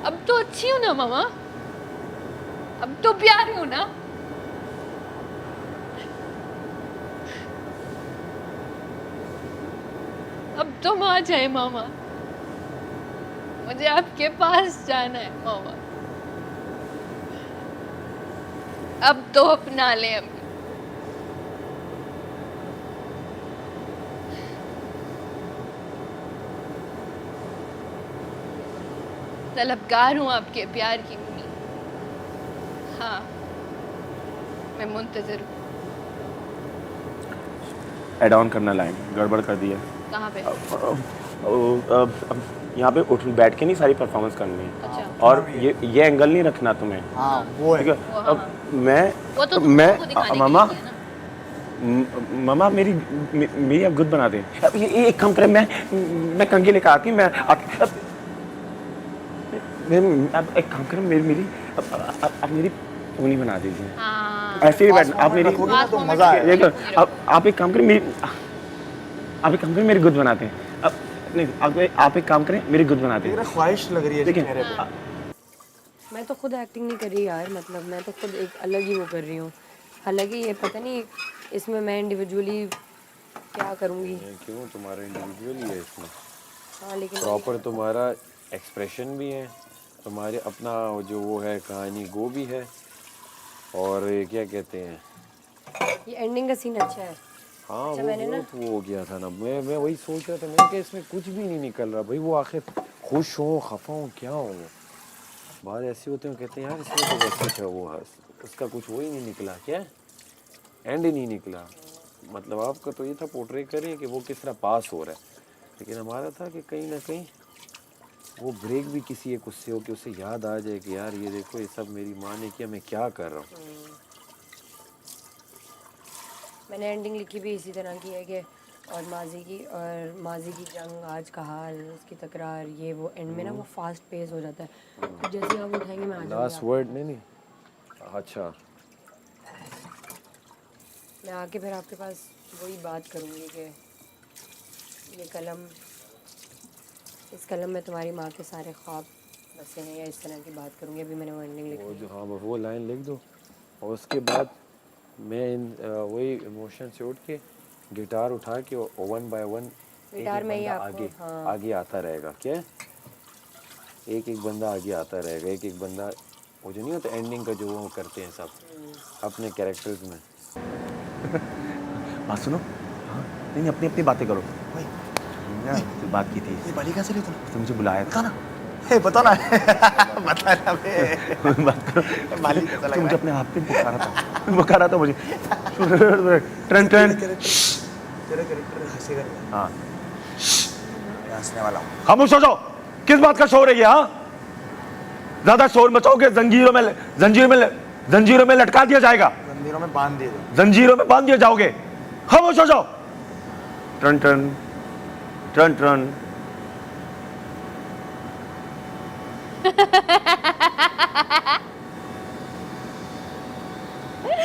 अब तो अच्छी हूँ ना मामा, अब तो प्यारी हूँ ना। अब तुम आ जाए मामा, मुझे आपके पास जाना है मामा। अब तो अपना ले अभी। तलबगार हूँ आपके प्यार की मम्मी। हाँ, मैं मुंतजर हूँ। एड ऑन करना लाइन गड़बड़ कर दी है। कहाँ पे? यहाँ पे उठ बैठ के नहीं सारी परफॉर्मेंस करनी है। अच्छा। और ये एंगल नहीं रखना तुम्हें। हाँ वो है। ठीक है। वो हाँ, अब हाँ। मैं वो तो तुम मैं लोगों को दिखाने के मामा लिए किया ना। मामा मेरी अब गुद बना दे। अब ये एक काम करें, मैं कंघी लेकर आती मैं अब एक काम करें, मेरी अब मेरी पोनी बना दीजिए। हाँ, ऐसे ही बैठना आप मेरी रखोगे ना तो पास मजा moment आएगा। रखोगे, आप एक काम करें मेरी गुद बनाते हैं। अब नहीं, आप एक काम करें, मेरी गुद बनाते तेरा हैं। ख्वाहिश लग रही है ठीक है। चेहरे पे। मैं तो खुद एक्टिंग नहीं कर रही यार, मतलब मैं तो खुद एक अलग ही वो कर रही हूँ। हालांकि ये पता नहीं इसमें मैं इंडिविजुअली क्या करूँगी। क्यों, तुम्हारा इंडिविजुअल ही है इसमें। हाँ लेकिन प्रॉपर तुम्हारा एक्सप्रेशन भी है, तुम्हारे अपना जो वो है कहानी वो भी है, और ये क्या कहते हैं, ये एंडिंग का सीन अच्छा है। हाँ अच्छा, वो मैंने ना बहुत वो हो गया था ना। मैं वही सोच रहा था, मैंने कहा इसमें कुछ भी नहीं निकल रहा भाई। वो आखिर खुश हो खफा हो क्या हो, बात ऐसी होते हैं कहते हैं यार इसमें तो बस कुछ है वो हंस, उसका कुछ वो ही नहीं निकला, क्या एंड ही नहीं निकला। मतलब आपका तो ये था पोर्ट्रे करें कि वो किस तरह पास हो रहा है, लेकिन हमारा था कि कहीं ना कहीं वो ब्रेक भी किसी एक उससे हो कि उसे याद आ जाए कि यार ये देखो ये सब मेरी माँ ने किया, मैं क्या कर रहा हूँ। मैंने एंडिंग लिखी भी इसी तरह की है कि और माजी की जंग आज का हाल, उसकी तकरार, ये वो एंड में ना वो फास्ट पेस हो जाता है। तो जैसे ही आप उठाएंगे मैं आ लास्ट जाऊँगी, वर्ड नहीं, अच्छा मैं आके फिर आपके पास वही बात करूँगी कि ये कलम, इस कलम में तुम्हारी माँ के सारे ख्वाब बसे हैं, या इस तरह की बात करूँगी। अभी मैंने वो एंडिंग लिखी वो है। जो हाँ वो लाइन लिख दो, और उसके बाद मैं वही इमोशन से उठ के गिटार उठा के वन बाय वन गिटार में ही बंदा आपको आगे हाँ आगे आता रहेगा, क्या एक एक बंदा आगे आता रहेगा, एक एक बंदा, वो जो नहीं होता एंडिंग का जो वो करते हैं सब अपने कैरेक्टर्स में। बात सुनो। हाँ, नहीं अपनी अपनी बातें करो। भाई तो बात की थी, ये बाली कैसे ली तूने? तो मुझे बुलाया था। बता ना। हे बता ना। बता ना बे। बात करो। बाली कैसा लग तो मुझे रहा अपने आप पे बुखारा था मुझे। ट्रेन है? तेरा कैरेक्टर हंसेगा नहीं। हाँ, मैं हंसने वाला हूँ। खामोश हो जाओ। किस बात का शोर है ये? हाँ, ज्यादा शोर मचाओगे जंजीरों में लटका दिया जाएगा, जंजीरों में बांध दिए जाओ। जंजीरों में बांध दिए जाओगे। खामोश हो जाओ। टन टन टन टन।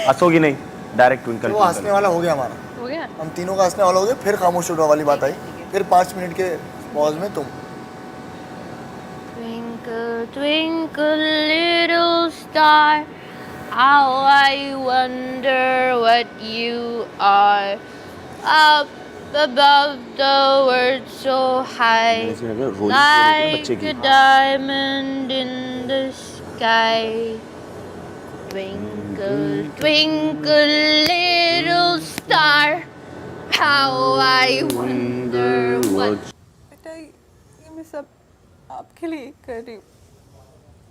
हंसोगी नहीं, डायरेक्ट ट्विंकल तो वो हंसने वाला हो गया हमारा। हो गया? हम तीनों का हंसने वाला हो गया, फिर खामोश होने वाली बात आई। फिर 5 मिनट के पॉज में तुम। Twinkle, twinkle, little star, how I wonder what you are. Up above the world so high, like a diamond in the sky. Twinkle, twinkle, little star, how I wonder what. बेटा ये मैं सब आपके लिए कर रही हूँ,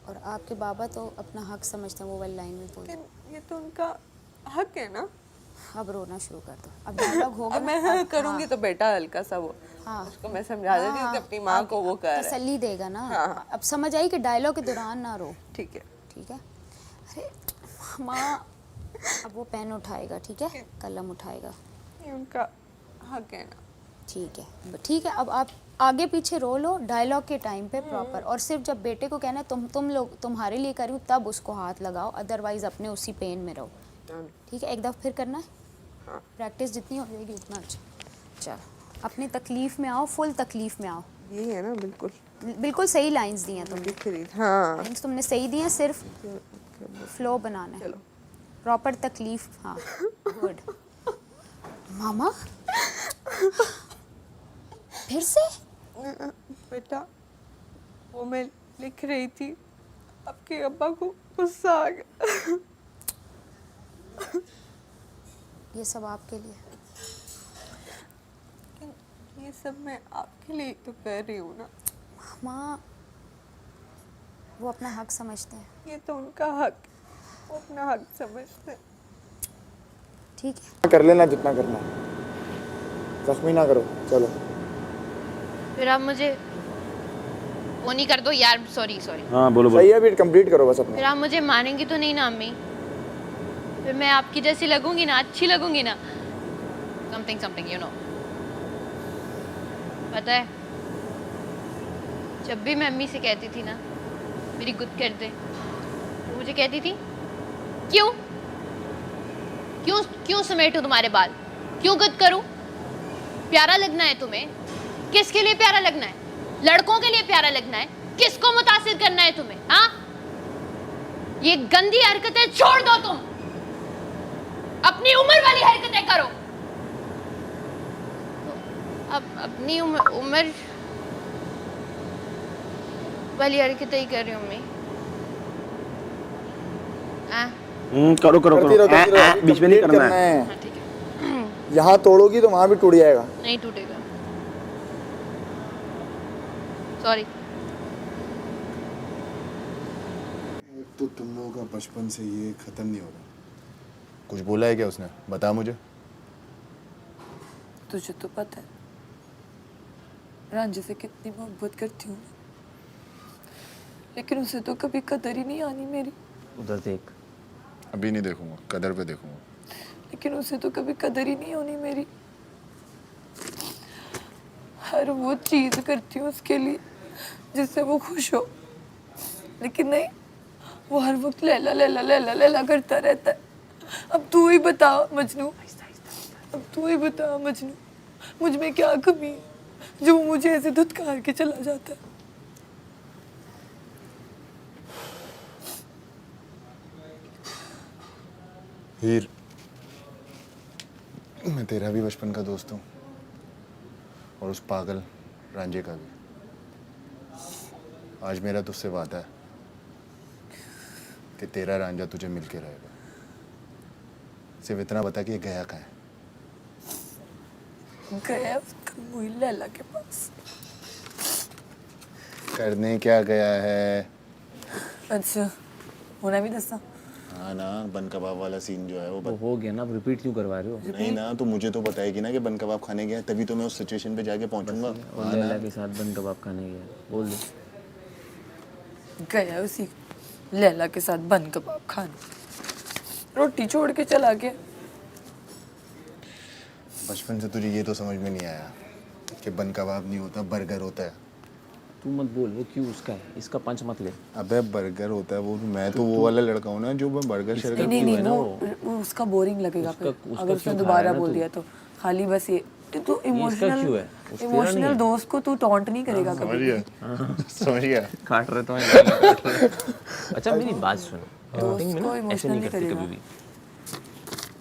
और आपके बाबा तो अपना हक समझते हैं वो वाली लाइन में बोल। लेकिन ये तो उनका हक है ना। अब रोना शुरू कर दो, अब डायलॉग होगा अब ना, मैं अब करूँगी तो बेटा हल्का सा वो हाँ उसको मैं समझा देती हूँ कि अपनी माँ को वो कर रहा है। तसल्ली देगा ना। हाँ। अब समझ आई कि डायलॉग के दौरान ना रो। ठीक है। ठीक है। अरे माँ, अब वो पेन उठाएगा, ठीक है, कलम उठाएगा। ये उनका हक है ना। ठीक है, ठीक है। अब आप आगे पीछे रो लो डायलॉग के टाइम पे प्रॉपर, और सिर्फ जब बेटे को कहना है तुम लोग तुम्हारे लिए करूँ तब उसको हाथ लगाओ, अदरवाइज अपने उसी पेन में रहो। ठीक है, एक दफ़ा फिर करना है। प्रैक्टिस जितनी हो जाएगी उतना अच्छा। चलो अपनी तकलीफ़ में आओ, फुल तकलीफ़ में आओ। यही है ना, बिल्कुल। बिल्कुल सही लाइंस दी हैं तुमने, लिख रही थी। हाँ लाइंस तुमने सही दी हैं, सिर्फ फ्लो बनाना है, प्रॉपर तकलीफ। हाँ गुड। मामा फिर से? बेटा वो मैं लिख रही थी, आपके अब्बा को गुस्सा आ गया। ये सब आपके लिए। ये सब मैं आपके लिए तो कर रही हूँ ना। माँ वो अपना हक समझते हैं, ये तो उनका हक, वो अपना हक समझते हैं। ठीक है। कर लेना जितना करना है, जख्मी ना करो। चलो फिर आप मुझे वो नहीं कर दो यार, सॉरी सॉरी। हाँ बोलो सही है, अभी कंप्लीट करो बस अपना। फिर आप मुझे मानेंगी तो नहीं ना अम्मी? फिर मैं आपकी जैसी लगूंगी ना, अच्छी लगूंगी ना, समथिंग समथिंग यू नो। पता है जब भी मैं अम्मी से कहती थी ना मेरी गुद कर दे, तो मुझे कहती थी क्यों क्यों क्यों समेटूं तुम्हारे बाल, क्यों गुद करूं? प्यारा लगना है तुम्हें? किसके लिए प्यारा लगना है? लड़कों के लिए प्यारा लगना है? किसको मुतासिर करना है तुम्हें? हाँ, ये गंदी हरकतें छोड़ दो, तुम अपनी उम्र वाली हरकतें करो। तो अब अपनी उम्र वाली हरकतें ही कर रही हूँ मैं। करो करो करती करो, रहो, अभी बीच में नहीं complete करना है। हाँ ठीक है, यहाँ तोड़ोगी तो वहाँ भी टूट जाएगा। नहीं टूटेगा, सॉरी। तो तुम लोगों का बचपन से ये खत्म नहीं हो रहा। कुछ बोला है क्या उसने? बता मुझे। तुझे तो पता है रांझे से कितनी मोहब्बत करती हूँ, लेकिन उसे तो कभी कदर ही नहीं आनी मेरी। उधर देख। अभी नहीं देखूंगा, कदर पे देखूंगा। लेकिन उसे तो कभी कदर ही नहीं होनी मेरी। हर वो चीज करती हूँ उसके लिए जिससे वो खुश हो, लेकिन नहीं, वो हर वक्त लैला लैला लैला लैला करता रहता है। अब तू ही बता मजनू, अब तू ही बता मजनू, मुझ में क्या कमी है जो वो मुझे ऐसे धुतकार के चला जाता है। हीर, मैं तेरा भी बचपन का दोस्त हूँ और उस पागल रांझे का भी। आज मेरा तुझसे वादा है कि तेरा रांझा तुझे मिलके रहेगा। सिर्फ इतना बता कि ये गया कहाँ है। गया उसका मुई लैला के पास। करने क्या गया है? अच्छा होना भी दसा। हाँ ना, बन कबाब वाला सीन जो है वो वो हो गया ना, अब रिपीट क्यों करवा रहे हो? नहीं ना, तो मुझे तो बताएगी ना कि बन कबाब खाने गया, तभी तो मैं उस सिचुएशन पे जाके पहुंचूंगा। और लैला के साथ बन कबाब खाने गया, बोल दे। गया उसी लैला के साथ बन कबाब खाने, रोटी छोड़ के चला गया। बचपन से तुझे ये तो समझ में नहीं आया कि बन कबाब नहीं होता, बर्गर होता है। तू मत बोल, वो क्यों उसका है, इसका पंच मत ले। अबे बर्गर होता है वो, मैं तो वो वाला लड़का हूँ ना जो मैं बर्गर शेयर नहीं नहीं नहीं, वो उसका बोरिंग लगेगा फिर अगर उसने दोबारा बोल दिया तो। खाली बस ये तू इमोशनल दोस्त को तू टॉन्ट नहीं करेगा समझ कभी। गया समझ गया। काट रहे तो हैं। अच्छा मेरी बात सुन, दोस्त एक्टिंग में को ना ऐसे इमोशनल नहीं नहीं करती करेगा। कभी भी।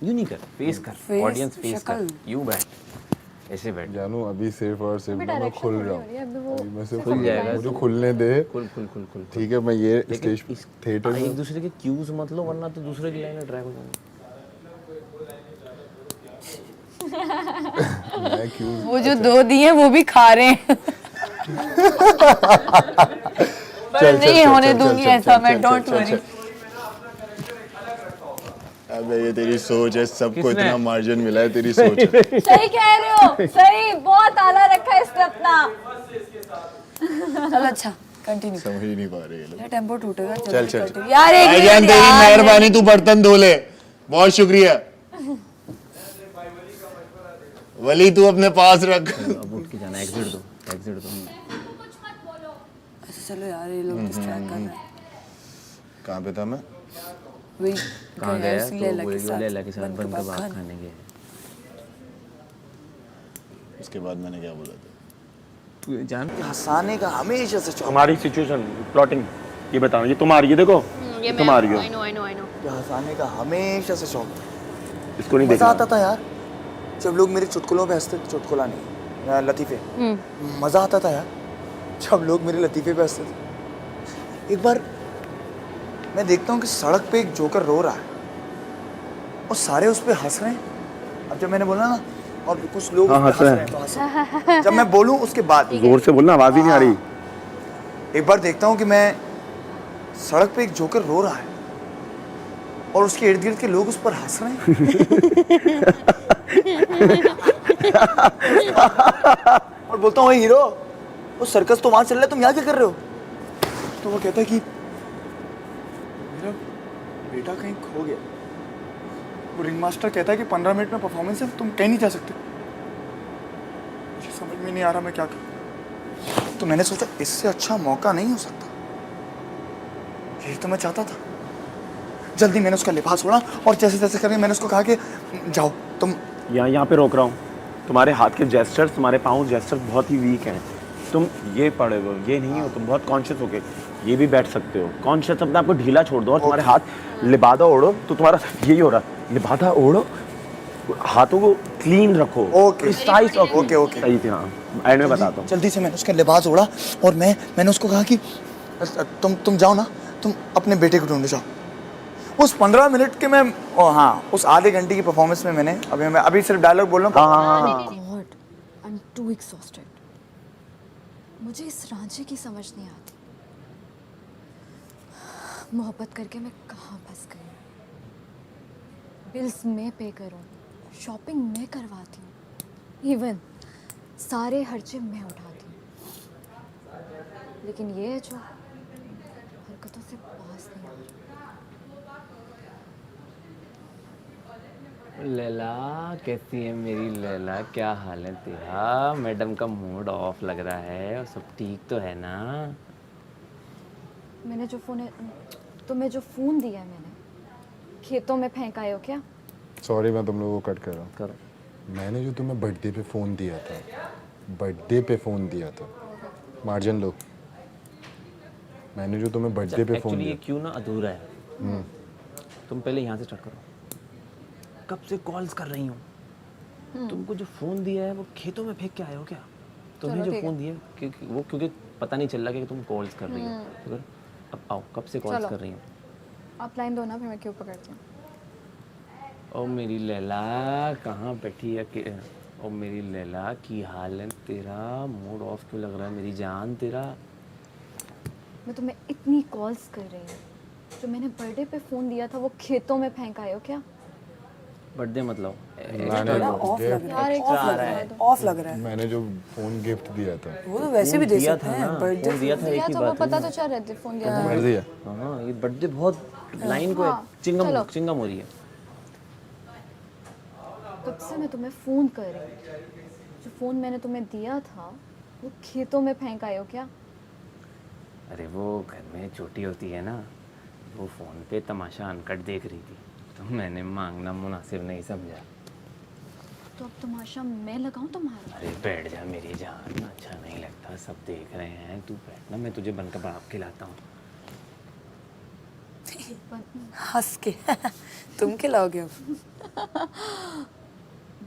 यूं नहीं कर, फेस कर, Face, ऑडियंस फेस कर, शक्ल। यूं बैठ, ऐसे बैठ। जानू अभी सिर्फ और सिर्फ मैं खुल रहा हूँ, अभी मैं सिर्फ खुल जाएगा, मुझे खुलने दे। खुल खुल खुल खुल। ठीक है, मैं ये लेकिन स्टेज इस थिएटर एक में दूसरे के क्यूज मत लो, वरना तो दूसरे की लाइन ट्रैक हो जाएंगे। मैं क्यों वो जो दो दिए हैं वो भी खा रहे हैं। पर नहीं होने दूंगी ऐसा मैं, डोंट वरी। अबे ये तेरी सोच है, सबको इतना मार्जिन मिला है, तेरी सोच है। सही कह रहे हो, सही, बहुत आला रखा है इसने अपना। चल अच्छा कंटिन्यू। समझ ही नहीं पा रहे ये लोग। ये टेम्पो टूटेगा। चल चल continue। यार एक भाईजान, मिनट तेरी यार। मेहरबानी, तू बर्तन धो ले, बहुत शुक्रिया। वली तू अपने पास रख। अब उठ के जाना, एग्जिट दो, एग्जिट दो। अच्छा चलो यार, ये लोग डिस्ट्रैक्ट कर रहे हैं। कहाँ पे था मैं? वही कहाँ गया? उसी तो लैला वो लैला के साथ बन बन कबाब कबाब खाने। खाने गए। उसके बाद मैंने क्या बोला था? तू जान हंसाने का हमेशा से शौक। तुम्हारी सिचुएशन प्लॉटिंग ये बताओ, ये तुम आ रही है, देखो ये तुम आ रही हो, I know I know I know. ये हंसाने का हमेशा से शौक था। इसको नहीं मजा देखना। आता था यार जब लोग मेरे चुटकुलों पे हंसते थे। चुटकुला नहीं, लतीफे। मजा आता था यार जब लोग मेरे लतीफे पे हंसते थे। एक बार मैं देखता हूँ कि सड़क पे एक जोकर रो रहा है और सारे उस पे हंस रहे हैं। अब जब मैंने बोला ना, और कुछ लोग हाँ, उस पे हंस रहे हैं, तो हंस रहे हैं। जब मैं बोलूँ उसके बाद जोर से बोलना, आवाज ही नहीं आ रही। एक बार देखता हूँ कि मैं सड़क पे एक जोकर रो रहा है और उसके इर्द गिर्द के लोग उस पर हंस रहे हैं। और बोलता हूँ, हीरो वो सर्कस तो वहां चल रहा है, तुम यहाँ क्या कर रहे हो? तो वो कहता है कि मेरा बेटा कहीं खो गया। वो रिंग मास्टर कहता है कि 15 मिनट में परफॉर्मेंस है, तुम कहीं नहीं जा सकते। मुझे समझ में नहीं आ रहा मैं क्या करूं। तो मैंने सोचा इससे अच्छा मौका नहीं हो सकता। यही तो मैं चाहता था। जल्दी मैंने उसका लिबास ओढ़ा और जैसे तैसे करके मैंने उसको कहा कि जाओ तुम। यहाँ पे रोक रहा हूँ। तुम्हारे हाथ के जेस्चर्स, तुम्हारे पाँव जेस्चर्स बहुत ही वीक हैं। तुम ये पड़े हो, ये नहीं हो, तुम बहुत कॉन्शियस हो के ये भी बैठ सकते हो। कॉन्शियस अपने आपको ढीला छोड़ दो और तुम्हारे हाथ लिबादा ओढ़ो, तो तुम्हारा यही हो रहा है। लिबादा ओढ़ो, हाथों को क्लीन रखो। Okay size of okay okay सही थी। हाँ, एंड में बताता हूँ। जल्दी से मैंने उसका लिबास ओढ़ा और मैंने उसको कहा कि तुम जाओ ना, तुम अपने बेटे को ढूंढो जाओ। उस 15 मिनट के मैं हाँ उस आधे घंटे की परफॉर्मेंस में मैंने अभी सिर्फ डायलॉग बोल रहा हूँ। God I am too exhausted. मुझे इस रांझे की समझ नहीं आती। मोहब्बत करके मैं कहाँ फंस गई। बिल्स मैं पे करूँ, शॉपिंग मैं करवाती हूँ, इवन सारे खर्चे मैं उठाती हूँ, लेकिन ये है जो हरकतों से पास नहीं आ रही। लैला कैसी है मेरी लैला, क्या हाल है तेरा? मैडम का मूड ऑफ लग रहा है, और सब ठीक तो है ना? मैंने जो फ़ोन तुम्हें जो फ़ोन दिया है मैंने, खेतों में फेंक आए हो क्या? सॉरी मैं तुम लोगों को कट कर रहा हूँ। करो। मैंने जो तुम्हें बर्थडे पे फ़ोन दिया था, बर्थडे पे फ़ोन दिया था, मार्जिन लो। मैंने जो तुम्हें बर्थडे पे फ़ोन एक्चुअली ये दिया, क्यों ना अधूरा है। तुम पहले यहाँ से स्टार्ट करो। कब से कॉल्स कर रही हूँ। तुमको जो फ़ोन दिया है वो खेतों में फेंक के आए हो क्या? तुम्हें जो फ़ोन दिया क्योंकि पता नहीं चल रहा कि तुम कॉल्स कर रही हो। तो फिर अब आओ, कब से कॉल्स कर रही हो? आप लाइन दो ना, फिर मैं क्यों पकड़ती हूँ। ओ मेरी लैला कहाँ बैठी है कि ओ मेरी लैला की हाल है तेरा? मूड ऑफ क्यों लग रहा है मेरी जान तेरा? मैं तुम्हें इतनी कॉल्स कर रही हूँ, जो मैंने बर्थडे पे फ़ोन दिया था वो खेतों में फेंक आए हो क्या? बर्थडे मतलब ऑफ लग रहा है। मैंने जो फ़ोन गिफ्ट दिया था, वो तो वैसे भी दे दिया सकते था हैं ना, बर्थडे। फोन दिया था, एक ही तो बात पता है तो ना। चल रहे थे फ़ोन दिया था। कर दिया। हाँ ये बर्थडे बहुत लाइन को हाँ, चिंगम चलो। चिंगम हो रही है। कब से मैं तुम्हें फ़ोन कर रही हूँ, जो फ़ोन मैंने तुम्हें दिया था वो खेतों में फेंक आए हो क्या? अरे वो घर में छोटी होती है ना, वो फ़ोन पे तमाशा अनकट देख रही थी, तो मैंने मांगना मुनासिब नहीं समझा। तो अब तमाशा मैं लगाऊं तुम्हारा? अरे बैठ जा मेरी जान, अच्छा नहीं लगता, सब देख रहे हैं, तू बैठना, मैं तुझे बनकर बाप खिलाता हूँ। हंस के तुम खिलाओगे अब?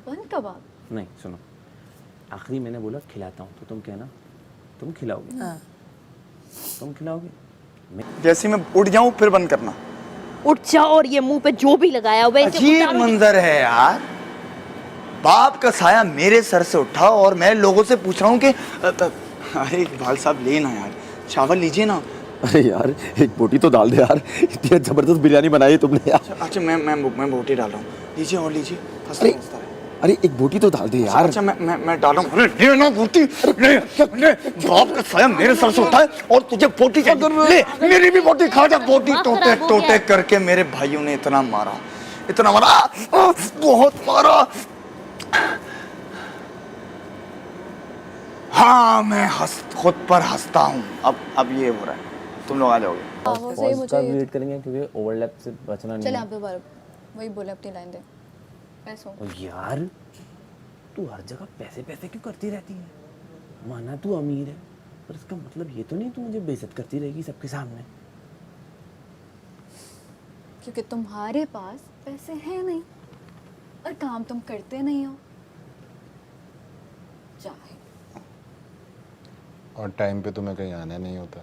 बन कबाब? नहीं सुनो, आखिरी मैंने बोला खिलाता हूँ, तो तुम कहना तुम खिलाओगे। हाँ। तुम खिलाओगे। जैसे मैं उठ जाऊं फिर बंद करना। उठ जाओ और ये मुंह पे जो भी लगाया हुआ है इसे अजीब उतारो। मंजर है यार। बाप का साया मेरे सर से उठा और मैं लोगों से पूछ रहा हूँ कि अरे इकबाल साहब लेना यार, चावल लीजिए ना। अरे यार एक बोटी तो डाल दे यार, इतनी जबरदस्त बिरयानी बनाई है तुमने यार। अच्छा मैं बोटी डाल रहा हूँ, लीजिए और लीजिए। अरे अरे एक बोटी तो डाल दे यार। अच्छा मैं डाल रहा हूँ। अरे ले ना बोटी, ले बाप का साया मेरे सर से उठा है और तुझे बोटी चाहिए, ले मेरी भी बोटी खा जा। बोटी टोटे टोटे करके मेरे भाइयों ने इतना मारा, बहुत मारा। हाँ मैं खुद पर हंसता हूँ। अब ये हो रहा है, तुम लोग आ जाओगे। वो सही पॉज का मुझे वेट करेंगे क्योंकि ओवरलैप से बचना नहीं चल है। यहाँ पे दोबारा वही बोले अपनी लाइन दे। पैसों ओ यार तू हर जगह पैसे पैसे क्यों करती रहती है? माना तू अमीर है, पर इसका मतलब ये तो नहीं तू मुझे बेइज्जत करती रहेगी सबके सामने। क्योंकि तुम्हारे पास पैसे हैं नहीं और काम तुम करते नहीं हो। चाहे और टाइम पे तुम्हें कहीं आना नहीं होता।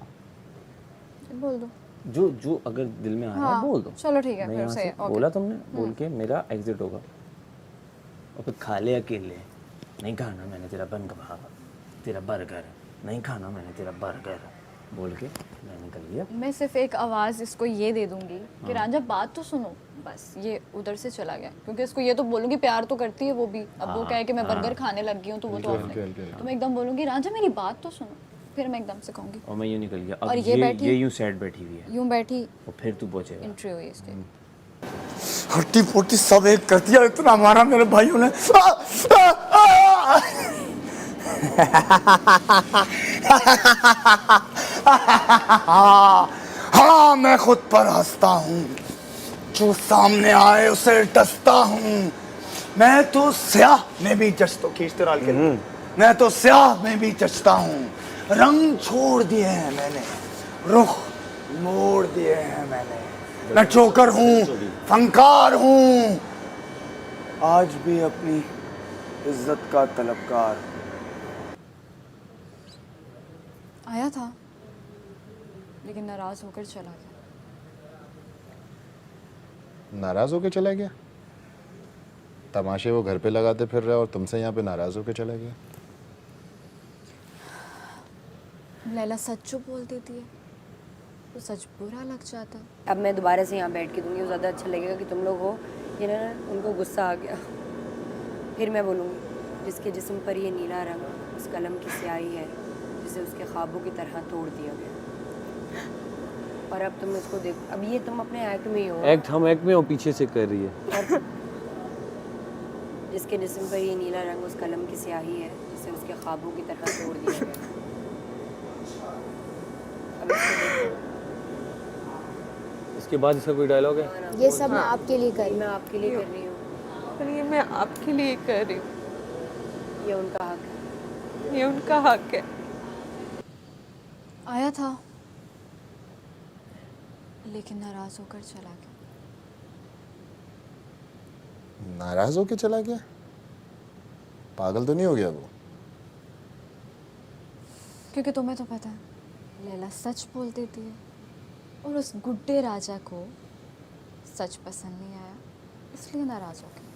बोल दो। जो जो अगर दिल में आ रहा है बोल दो। चलो ठीक है, मैं फिर यहाँ से से ओके। बोला तुमने, बोल के मेरा एग्जिट होगा और फिर खा ले अकेले। नहीं खाना मैंने तेरा बन कबाब, तेरा बर्गर, नहीं खाना मैंने तेरा बर्गर बोल के मैं निकल गया। मैं सिर्फ एक आवाज़ इसको ये दे दूंगी कि रांझा बात तो सुनो, बस ये उधर से चला गया। क्योंकि इसको ये तो बोलूंगी, प्यार तो करती है वो भी। अब वो कहे कि मैं बर्गर खाने लग गई हूँ तो वो तो ऑफ नहीं। तो मैं एकदम बोलूंगी रांझा मेरी बात तो सुनो, फिर मैं एकदम से कहूँगी। और मैं यूँ निकल गया। अब और ये बैठी- ये यूँ सैड बैठी हुई है यूँ बैठी और फिर तू पहुँचेगा। एंट्री हुई इसकी। हट्टी पोटी सब एक कर दिया, इतना मारा मेरे भाइयों ने। हाँ, मैं खुद पर हंसता हूँ, जो सामने आए उसे डसता हूँ। मैं तो स्याह में भी जचता हूँ, खींचते रहा के लिए। मैं तो स्याह में भी जचता हूँ। रंग छोड़ दिए हैं मैंने, रुख मोड़ दिए हैं मैंने। मैं जोकर हूँ, फंकार हूँ, आज भी अपनी इज्जत का तलबगार। आया था लेकिन नाराज होकर चला गया। नाराज होके चला गया? तमाशे वो घर पे लगाते फिर रहे और तुमसे यहाँ पे नाराज होके चला गया? लैला सच जो बोल देती है तो सच बुरा लग जाता। अब मैं दोबारा से यहाँ बैठ के दूंगी, वो ज़्यादा अच्छा लगेगा कि तुम लोग हो। ये ना उनको गुस्सा आ गया। फिर मैं बोलूँगी जिसके जिस्म पर ये नीला रंग उस कलम की स्याही है जिसे उसके ख्वाबों की तरह तोड़ दिया गया। और अब तुम इसको देखो, अब ये तुम अपने एक्ट में ही हो। एक्ट हम एक्ट में वो पीछे से कर रही है। और जिसके जिस्म पर ये नीला रंग उस कलम की स्याही है जिसे उसके ख्वाबों की तरह तोड़ दिया गया। अब इसको देखो। इसके बाद इसका कोई डायलॉग है? ये सब मैं आपके लिए कर रही मैं आपके लिए कर रही हूँ, और ये मैं आपके लिए कर रही हूँ, ये उनका हक है। ये उनका हक है। आया था लेकिन नाराज होकर चला गया। नाराज होके चला गया? पागल तो नहीं हो गया वो? क्योंकि तुम्हें तो पता है लैला सच बोल देती है और उस गुड्डे राजा को सच पसंद नहीं आया, इसलिए नाराज हो गया।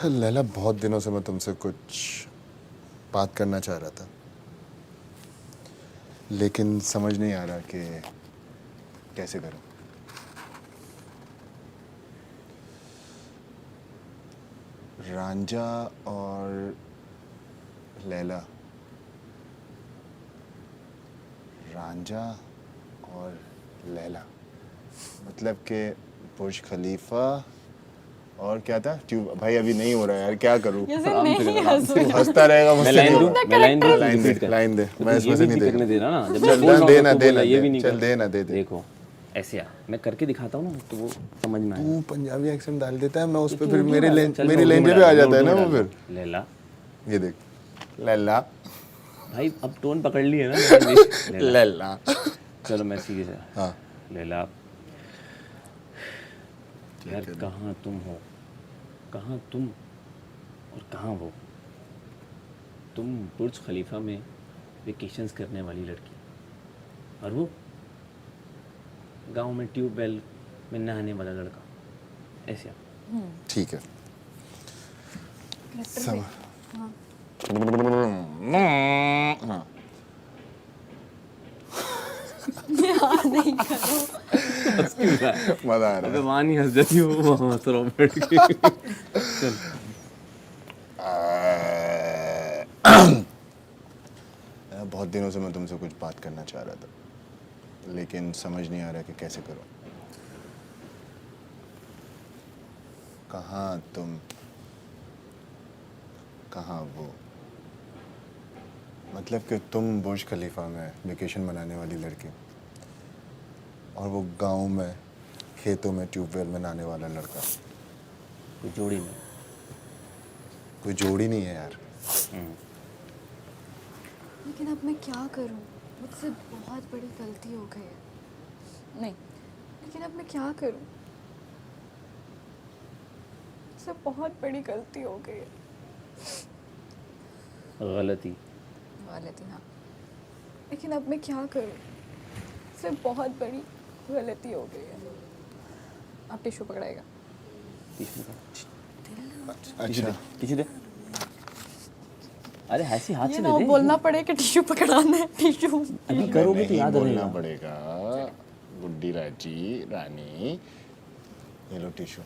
लैला, बहुत दिनों से मैं तुमसे कुछ बात करना चाह रहा था, लेकिन समझ नहीं आ रहा कि कैसे करूं। रांझा और लैला, रांझा और लैला, मतलब कि बुर्ज खलीफा और क्या था? ट्यूब। भाई अभी नहीं हो रहा है यार, क्या करूं? हंसता रहेगा मुझसे। लाइन दे लाइन दे। मैं इसमें से नहीं दे करने दे रहा ना। जब चल मैं बोल रहा हूँ देना तो देना बोला, ये भी दे, नहीं चल कर। देना दे दे। देखो ऐसे आ, मैं करके दिखाता हूँ ना तो वो समझ में आए। तू पंजाबी एक्सेंट डाल देता है, मैं उस पे तू फिर उर्दू मेरी डाल, चल मेरी मैं लैंग्वेज उर्दू पे आ डाल, जाता है ना उर्दू वो डाल। फिर। लैला, ये देख, लैला भाई अब टोन पकड़ ली है ना। लैला। चलो मैं सीरियस है। हाँ लैला, यार कहाँ तुम हो, कहाँ तुम और कहाँ वो? तुम बुर्ज खलीफा में वेकेशंस करने वाली लड़की और वो गांव में ट्यूबवेल में नहाने वाला लड़का। ऐसे ठीक है। सब हाँ। हाँ। मजा आ रहा है। वहाँ नहीं हंस जाती वो, वहाँ हंस रहा हूँ बैठ के। चल बहुत दिनों से मैं तुमसे कुछ बात करना चाह रहा था, लेकिन समझ नहीं आ रहा कि कैसे करूं। कहाँ तुम, कहाँ वो? मतलब कि तुम बुर्ज खलीफा में वेकेशन मनाने वाली लड़की और वो गांव में खेतों में ट्यूबवेल में नहाने वाला लड़का। कोई जोड़ी नहीं। कोई जोड़ ही नहीं है यार। लेकिन अब मैं क्या करूं? मुझसे बहुत बड़ी गलती हो गई है। नहीं, लेकिन अब मैं क्या करूं? मुझसे बहुत बड़ी गलती हो गई है। गलती हाँ, लेकिन अब मैं क्या करूं? मुझसे बहुत बड़ी गलती हो गई है। आप टिश्यू पकड़ाएगा? अच्छा टिश्यू दे। अरे ऐसी हाथ ये से ना दे दे। बोलना पड़े कि टिश्यू पकड़ाना है। टिश्यू अभी करोगे तो नहीं याद बोलना रहेगा। पड़ेगा। गुड्डी राजी रानी, ये लो टिश्यू।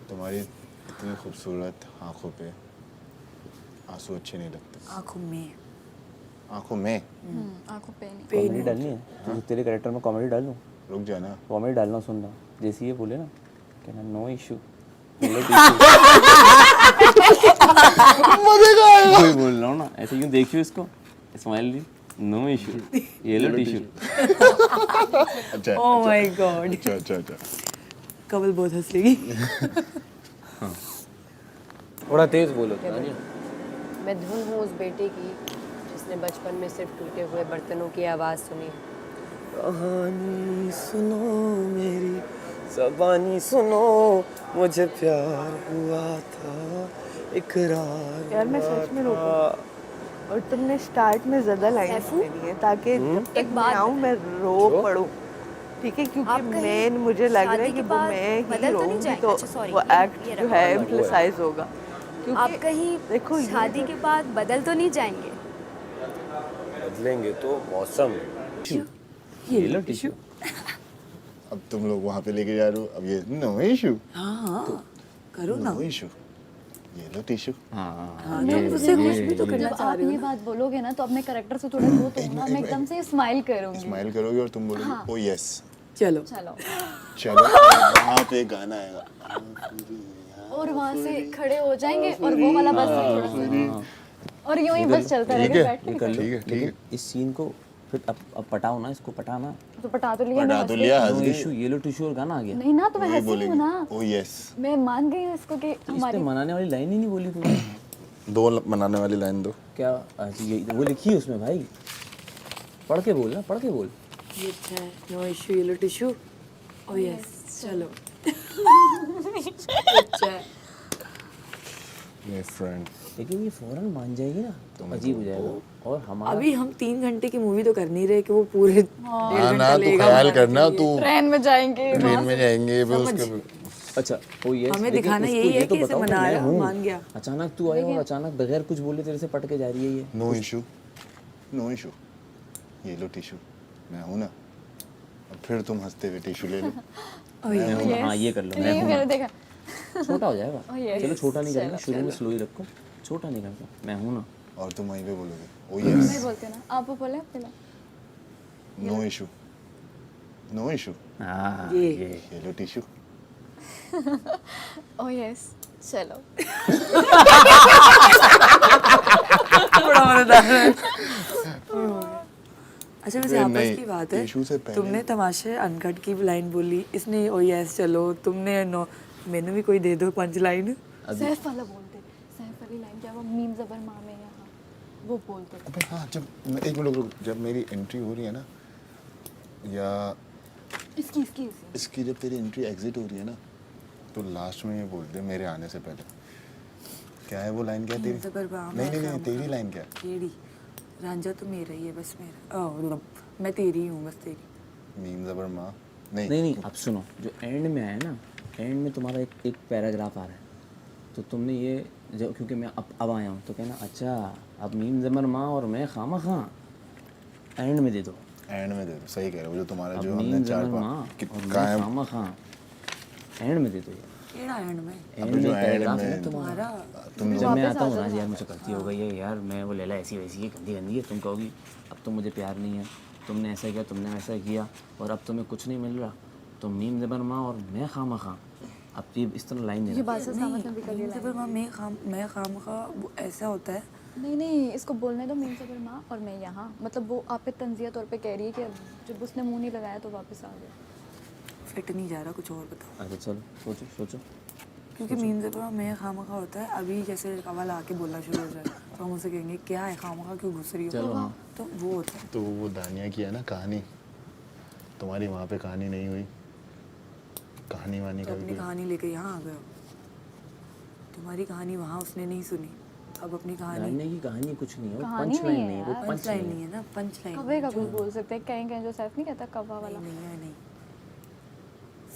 तुम्हारी इतनी खूबसूरत आंखों पे आंसू अच्छे नहीं लगते। आंखों में आंखों में आंखों पे नहीं। कॉमेडी डालनी है तो तेरे कैरेक्टर में कॉमेडी डाल लूं। रुक जाना। कॉमेडी डालना सुनना, जैसे ये बोले ना कहना नो इशू कोई बोल रहा हूँ ना, ऐसे यूं देखियो इसको, स्माइल दी, नो इशू ये लो टिश्यू। अच्छा ओह माय गॉड, अच्छा अच्छा अच्छा। कमल बहुत हंस लेगी। थोड़ा तेज बोलो तानिया। मैं धुन हूँ उस बेटे की जिसने बचपन में सिर्फ टूटे हुए बर्तनों की आवाज़ सुनी। कहानी सुनो मेरी, ज़बानी सुनो, मुझे प्यार हुआ था, इकरार यार मैं सच में रोकूं और तुमने स्टार्ट में ज़्यादा लाइन सुनी है ताकि जब तक मैं आऊँ मैं रो पड़ूँ, ठीक है? क्योंकि मेन मुझे लग रहा है कि वो मैं ही रोऊंगी तो वो एक्ट जो है एम्प्लिसाइज होगा। आप कहीं देखो शादी के बाद बदल तो नहीं जाएंगे? बदलेंगे तो मौसम। ये लो टिश्यू। अब तुम लोग वहाँ पे लेके जा रहे हो, अब ये नो इशू। हाँ करो ना। नो इशू, ये लो टिश्यू। हाँ तुम उसे खुश भी तो करना जब चाह आप रहे ये हो। बात बोलोगे ना तो अपने करेक्टर से थोड़ा ग्रोथ होगा ना, मैं एकदम से स्माइल करूंगी। स्माइल करोगे और तुम बोलोगे ओ यस। चलो चलो, चलो वहाँ पे गाना आएगा और वहाँ से खड़े हो जाएंगे और वो वाला बस थोड़ा सा और यूं ही बस चलता रहेगा बैठ के। कर लो। ठीक है, ठीक लेकिन है। इस सीन को फिर अब पटाओ ना, इसको पटाना। तो पटा तो लिया, पटा मैं तो हंस लिया, गई। हंस नो गई। इशू ये लो टिश्यू और गाना आ गया। नहीं ना, तो मैं वही हंसी हूँ बोलेगी ना, ओ यस। मैं मान गई हूँ इसको कि इस पे हमारी मनाने वाली लाइन ही नहीं बोली तूने। दो बनाने वाली लाइन दो। क्या ये वो लिखी है उसमें भाई, पढ़ के बोल ना, पढ़ के बोल। ये अच्छा है, नो इशू, ये लो टिश्यू। ओह यस चलो। अच्छा है। मेरे फ्रेंड लेकिन ये फौरन मान जाएगी ना तो अजीब हो जाएगा। और हमारा अभी हम 3 घंटे की मूवी तो कर नहीं रहे कि वो पूरे 1.5 हाँ ना, घंटा तू लेगा ख्याल बनाने करना, के लिए। तू ट्रेन में जाएंगे। ट्रेन में जाएंगे फिर उसके अच्छा ओ ये हमें दिखाना यही है कि इसे मनाया, मान गया। अचानक तू आया और अचानक बगैर कुछ बोले तेरे से पट के जा रही है ये। नो इशू, नो इशू, ये लो टिश्यू, मैं हूँ ना। अब फिर तुम हंसते हुए टिश्यू ले लो। मैं हूं ना, हाँ ये कर लो, मैं नहीं, हूं मैंने ना। देखा। छोटा हो जाएगा। yes, चलो छोटा नहीं करेंगे, शुरू में स्लो ही रखो, छोटा नहीं करता। मैं हूं ना। और तुम वहीं पे बोलोगे ओ नहीं यस। बोलते ना, आप वो बोले पहले। नो इशू, नो इशू, हाँ ये लो टिश्यू। ओह यस चलो। बड़ा मजेदार है। अच्छा वैसे आपस नहीं, की बात है, टिश्यू से पहले- तुमने तमाशे अनकट की लाइन बोली, इसने ओ यस चलो, तुमने नो, मैंने भी कोई दे दो 5 लाइन। सैफ वाला बोलते, सैफ वाली लाइन क्या, वो मीम जबर माँ में यहाँ वो बोलते। अबे हाँ, जब एक मिनट रुक, जब मेरी एंट्री हो रही है ना, या इसकी जब तेरी एंट्री एग्जिट हो रही है ना, तो लास्ट में ये बोलते मेरे आने से पहले। क्या है वो लाइन, क्या तेरी? नहीं नहीं नहीं, तेरी लाइन क्या है? केड़ी रांझा तो मेरा ही है, बस मेरा। ओह मैं तेरी ही हूँ, बस तेरी। मीम जबर माँ नहीं नहीं, अब सुनो, जो एंड में आया ना, एंड में तुम्हारा एक पैराग्राफ आ रहा है, तो तुमने ये जो, क्योंकि मैं अब आया हूँ तो कहना अच्छा अब मीम जमर माँ और मैं खामा खां एंड में दे दो। एंड में दे दो, सही कह रहे हो। जो तुम्हारा अब जो मीम हमने चार जमर माँ पाँच और मैं कायम खामा खां एंड में दे दो। केड़ा एंड में? एंड जो में एंड पैराग्राफ है में ना तुम्हारा, तुम जब मैं आता हूँ ना यार मुझे गलती हो गई है यार, मैं वो लैला ऐसी वैसी है, गंदी गंदी है, तुम कहोगी अब तो मुझे प्यार नहीं है, तुमने ऐसा किया, तुमने वैसा किया और अब तुम्हें कुछ नहीं मिल रहा, तो मीम जबर माँ और मैं खामा खां। अब ये इस तरह लाइन ये देना। बात से सहमत में भी कर लिया। जब मैं खामखा वो ऐसा होता है। नहीं इसको बोलने दो, मीम जबर माँ और मैं यहाँ, मतलब वो आप पे तंजिया तौर पे कह रही है कि अब जब उसने मुंह नहीं लगाया तो वापस आ गया। फिट नहीं जा रहा, कुछ और बताओ। अच्छा चलो सोचो सोचो। क्योंकि मीन से पूरा मैं खामखा होता है, अभी जैसे कवाल आके बोलना शुरू हो जाए तो हम उसे कहेंगे क्या है खामखा क्यों घुस रही हो, तो वो होता है। तो वो दानिया की है ना कहानी, तुम्हारी वहाँ पे कहानी नहीं हुई, कहानी वानी तो कभी अपनी कहानी लेके यहाँ आ गए हो, तुम्हारी कहानी वहाँ उसने नहीं सुनी, अब अपनी कहानी दानिया की कहानी कुछ नहीं है, वो कहानी पंच लाइन नहीं है नहीं है, वो यार। पंच लाइन नहीं है ना, पंच लाइन कब्बे का कुछ बोल सकते हैं, कहीं कहीं जो सैफ नहीं कहता कब्बा वाला। नहीं है, नहीं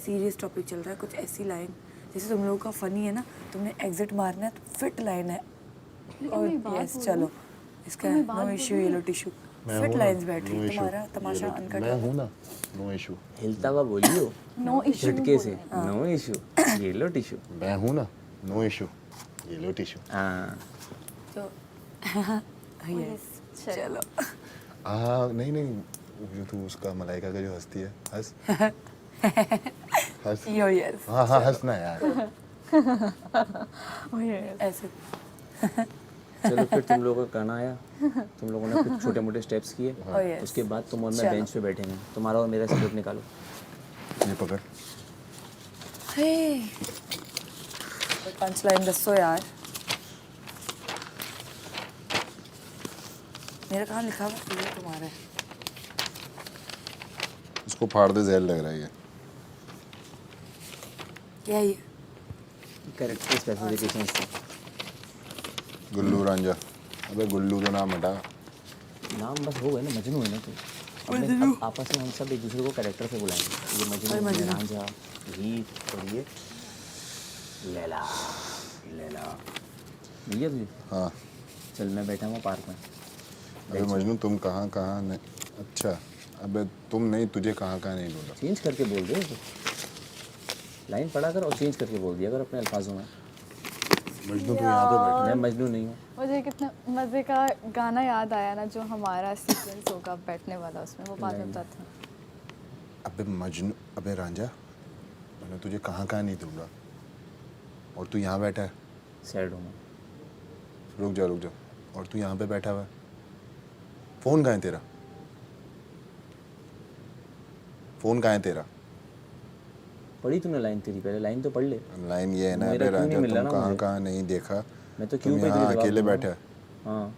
सीरियस टॉपिक चल रहा है, कुछ ऐसी लाइन जैसे तुम लोगों का फनी है ना, तुमने एग्जिट मारना है तो फिट लाइन है और यस चलो इसका no issue, yellow tissue fit lines बैठ रही, तुम्हारा तमाशा अनकट मैं हूँ ना, नो इशू। हिलता हुआ बोलियो, नो इशू झटके से, नो इशू, येलो टिश्यू। मैं हूँ ना, नो इशू, येलो टिश्यू। हाँ तो यस चलो नहीं नहीं, जो तू उसका मलाइका का जो हंसती है, हंस हंस। यो यस हाँ हाँ हंसना यार। ऐसे चलो फिर तुम लोगों का गाना आया, तुम लोगों ने कुछ छोटे मोटे स्टेप्स किए, yes. उसके बाद तुम और मैं बेंच पे बैठेंगे, तुम्हारा और मेरा स्क्रिप्ट निकालो। ये पकड़। पंच लाइन दसो यार, मेरा कहाँ लिखा हुआ है, ये तुम्हारा है। इसको फाड़ दे, जहर लग रहा है ये। क्या है ये? कैरेक्टर स्पेसिफिकेशंस थे। गुल्लू रांझा, अबे गुल्लू तो नाम हटा। नाम बस हो गए ना, मजनू है ना तू। अब आपस में हम सब एक दूसरे को कैरेक्टर से बुलाएंगे, ये मजनू, ये रांझा, गीत और ये लैला। लैला मिल गया तुझे? हाँ। चल मैं बैठा हूँ पार्क में। अबे मजनू तुम कहाँ कहाँ नहीं, अच्छा अबे तुम नहीं, तुझे कहाँ कहाँ नहीं बोला। चेंज करके बोल दे, लाइन पढ़ा कर और चेंज करके बोल दिया अगर अपने अल्फाजों में। मजनू तू यहाँ पे बैठ। मैं मजनू नहीं हूँ। मुझे कितना मज़े का गाना याद आया ना, जो हमारा सीक्वेंस होगा बैठने वाला, उसमें वो बाद में बताते हैं। अबे मजनू, अबे रांझा, मैंने तुझे कहाँ कहाँ नहीं दूंगा, और तू यहाँ बैठा है। सैड हूँ। रुक जा, और तू यहाँ पे बैठा हुआ है। फ़ोन कहाँ है तेरा? फ़ोन कहाँ है तेरा? पढ़ी तूने लाइन तेरी, पहले लाइन तो पढ़ ले। लाइन ये है ना, मेरा अबे क्यों नहीं रांझा मिल रहा तुम ना कहाँ मुझे? कहाँ नहीं देखा, मैं तो तुम क्यों पे यहाँ तुझे जवाब अकेले दूंगा? बैठा है। हाँ,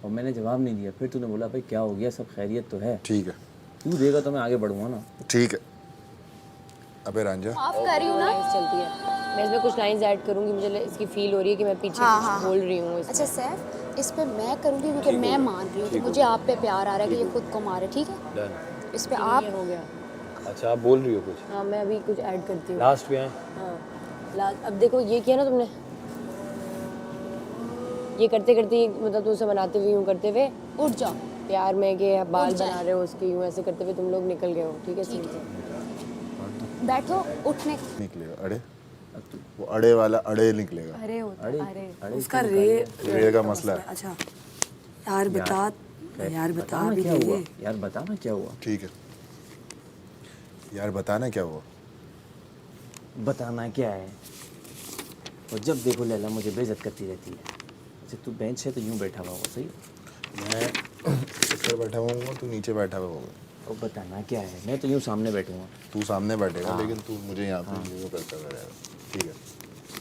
और मैंने जवाब नहीं दिया, फिर तूने बोला भाई क्या हो गया, सब खैरियत तो है। ठीक है, तू देगा तो मैं आगे बढ़ूंगा ना। ठीक है। अबे रांझा, माफ कर रही हूँ ना। चलती है, मैं इसमें कुछ लाइंस ऐड करूँगी, मुझे इसकी फील हो रही है कि मैं पीछे कुछ बोल रही हूँ। अच्छा सैफ, इस पे मैं करूँगी क्योंकि मैं मान रही हूँ कि मुझे आप पे प्यार आ रहा है कि ये खुद को मारे, ठीक है? इस पे आप हो गया। अच्छा आप बोल रही हो कुछ? हाँ मैं अभी कुछ ऐड करती हूँ। लास्ट पे आए। हाँ लास्ट, अब देखो ये किया ना तुमने, ये करते करते मतलब तुमसे बनाते हुए यूँ करते हुए उठ जाओ, प्यार में कि बाल बना रहे हो उसके, यूँ ऐसे करते हुए तुम लोग निकल गए हो, ठीक है? सीन से बैठो, उठने। निकलेगा अड़े, वो अड़े वाला अड़े निकलेगा। अरे होता अरे उसका रे का मसला है। अच्छा यार बता, यार बता ना भी क्या हुआ, दे। यार बता ना क्या हुआ। ठीक है यार, बताना क्या हुआ। बताना क्या है, और जब देखो लैला मुझे बेइज्जत करती रहती है। अच्छा तू बेंच है तो यूँ बैठा हुआ होगा, सही? मैं इस पर बैठा हुआ हूँ, तू नीचे बैठा हुआ होगा। और बताना क्या है, मैं तो यूँ सामने बैठूंगा। तू सामने बैठेगा लेकिन तू मुझे यहाँ पे यूँ करता रहेगा, ठीक है?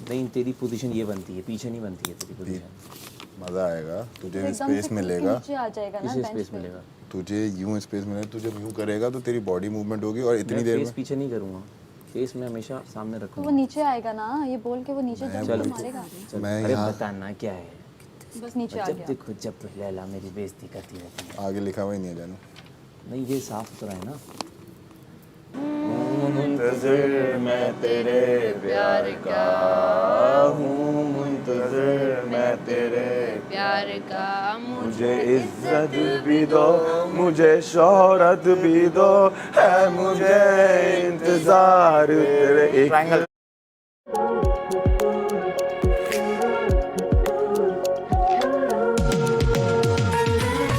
नहीं तेरी पोजीशन ये बनती है, पीछे नहीं बनती है तेरी पोजीशन। मज़ा आएगा, तुझे एकदम स्पेस से मिलेगा, नीचे आ जाएगा ना किसे बेंच स्पेस पे। मिलेगा? तुझे यूँ स्पेस मिलेगा। तू जब यूँ करेगा तो तेरी बॉडी मूवमेंट होगी, और इतनी मैं देर फेस में पीछे नहीं करूँगा, फेस मैं हमेशा सामने तो वो रखूँगा। नीचे आएगा ना, ये बोल के वो नीचे जंप मारेगा। मैं अरे यहाँ बताना क्या है, बस नीचे आ जब गया। देखो जब लैला मेरी बेइज्जती करती रहती है। आगे लिखा हुआ ही नहीं है जानू। नहीं ये साफ सुथरा है ना। मुंतज़िर मैं तेरे प्यार का हूँ, मुंतज़िर मैं तेरे प्यार का मुझे इज्जत भी दो, मुझे शोहरत भी दो, है मुझे इंतजार तेरे। एक